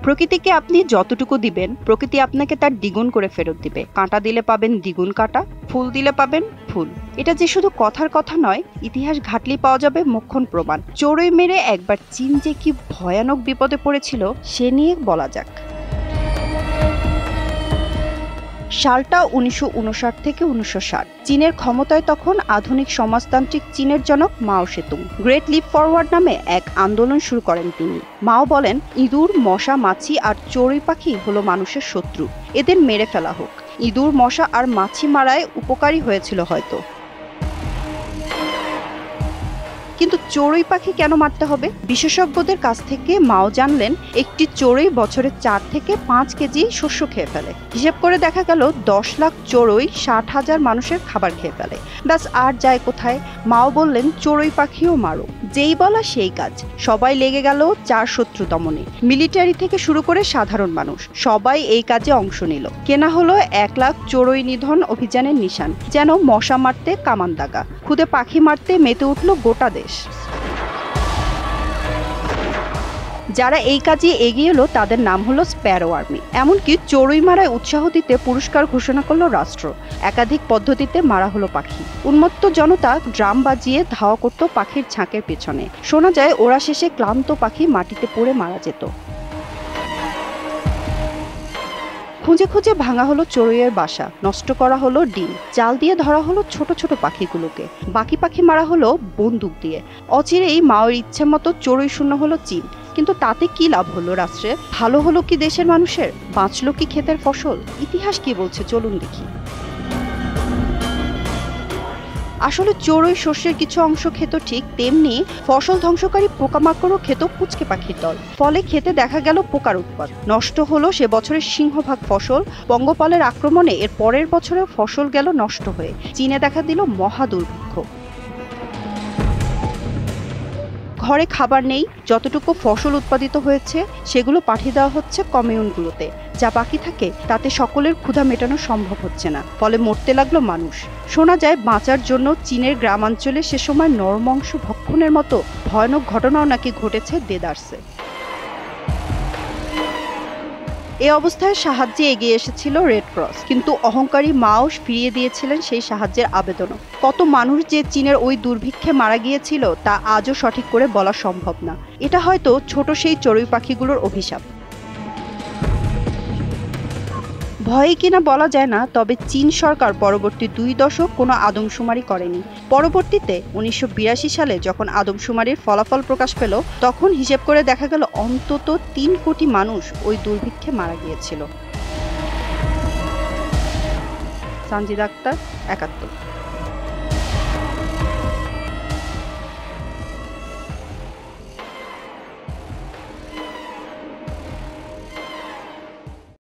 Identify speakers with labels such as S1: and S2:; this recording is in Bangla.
S1: প্রকৃতিকে আপনি যতটুকু দিবেন প্রকৃতি আপনাকে তার দ্বিগুণ করে ফেরত দিবে। কাঁটা দিলে পাবেন দ্বিগুণ কাঁটা, ফুল দিলে পাবেন ফুল। এটা যে শুধু কথার কথা নয়, ইতিহাস ঘাটলেই পাওয়া যাবে মোক্ষণ প্রমাণ। চড়ুই মেরে একবার চীন যে কি ভয়ানক বিপদে পড়েছিল সে নিয়ে বলা যাক। সালটা 1959 থেকে 1960। চীনের ক্ষমতায় তখন আধুনিক সমাজতান্ত্রিক চীনের জনক মাও সেতুং। গ্রেট লিপ ফরওয়ার্ড নামে এক আন্দোলন শুরু করেন তিনি। মাও বলেন, ইঁদুর, মশা, মাছি আর চড়ুই পাখি হলো মানুষের শত্রু, এদের মেরে ফেলা হোক। ইঁদুর, মশা আর মাছি মারায় উপকারী হয়েছিল হয়তো, কিন্তু চড়ুই পাখি কেন মারতে হবে? বিশেষজ্ঞদের কাছ থেকে মাও জানলেন একটি চড়ুই বছরে 4 থেকে 5 কেজি শস্য খেয়ে ফেলে। হিসেব করে দেখা গেল 10 লাখ চড়ুই 60,000 মানুষের খাবার খেয়ে ফেলে। ব্যাস, আর যায় কোথায়? মাও বললেন চড়ুই পাখিও মারো। যেই বলা সেই কাজ। সবাই লেগে গেল চার শত্রু দমনে। মিলিটারি থেকে শুরু করে সাধারণ মানুষ সবাই এই কাজে অংশ নিল। কেনা হলো 1 লাখ চড়ুই নিধন অভিযানের নিশান, যেন মশা মারতে কামান দাগা, খুদে পাখি মারতে মেতে উঠল গোটা দেশ। যারা এই কাজে এগিয়ে এলো তাদের নাম হলো স্প্যারো আর্মি। এমনকি চড়ুই মারায় উৎসাহ দিতে পুরস্কার ঘোষণা করলো রাষ্ট্র। একাধিক পদ্ধতিতে মারা হলো পাখি। উন্মত্ত জনতা ড্রাম বাজিয়ে ধাওয়া করত পাখির ঝাঁকের পেছনে। শোনা যায় ওরা শেষে ক্লান্ত পাখি মাটিতে পড়ে মারা যেত। খুঁজে খুঁজে ভাঙা হলো চড়ুইয়ের বাসা, নষ্ট করা হলো ডিম, জাল দিয়ে ধরা হলো ছোট ছোট পাখিগুলোকে। বাকি পাখি মারা হলো বন্দুক দিয়ে। অচিরেই মাওয়ের ইচ্ছে মতো চড়ুই শূন্য হলো চীন। কিন্তু তাতে কি লাভ হলো রাষ্ট্রের? ভালো হলো কি দেশের মানুষের? বাঁচলো কি ক্ষেতের ফসল? ইতিহাস কি বলছে চলুন দেখি। আসলে চড়ুই শস্যের কিছু অংশ খেত ঠিক, তেমনি ফসল ধ্বংসকারী পোকামাকড়ও খেত পুচকে পাখির দল। ফলে খেতে দেখা গেল পোকার উৎপাত। নষ্ট হলো সে বছরের সিংহভাগ ফসল। পঙ্গপালের আক্রমণে এর পরের বছরেও ফসল গেল নষ্ট হয়ে। চীনে দেখা দিল মহা দুর্ভিক্ষ। ঘরে খাবার নেই, যতটুকু ফসল উৎপাদিত হয়েছে সেগুলো পাঠিয়ে দেওয়া হচ্ছে কমিউনগুলোতে। যা বাকি থাকে তাতে সকলের ক্ষুধা মেটানো সম্ভব হচ্ছে না। ফলে মরতে লাগলো মানুষ। শোনা যায় বাঁচার জন্য চীনের গ্রামাঞ্চলে সে সময় নরমাংস ভক্ষণের মতো ভয়ানক ঘটনাও নাকি ঘটেছে দেদারসে। এই অবস্থায় সাহায্যে এগিয়ে এসেছিল রেড ক্রস, কিন্তু অহংকারী মাও ফিরিয়ে দিয়েছিলেন সেই সাহায্যের আবেদনও। কত মানুষ যে চীনের ওই দুর্ভিক্ষে মারা গিয়েছিল তা আজও সঠিক করে বলা সম্ভব না। এটা হয়তো ছোট সেই চড়ুই পাখিগুলোর অভিশাপ। ভয়ে কিনা বলা যায় না, তবে চীন সরকার পরবর্তী 2 দশক কোনো আদমশুমারি করেনি। পরবর্তীতে 1982 সালে যখন আদমশুমারির ফলাফল প্রকাশ পেল, তখন হিসেব করে দেখা গেল অন্তত 3 কোটি মানুষ ওই দুর্ভিক্ষে মারা গিয়েছিল। সানজিদা আক্তার, 71।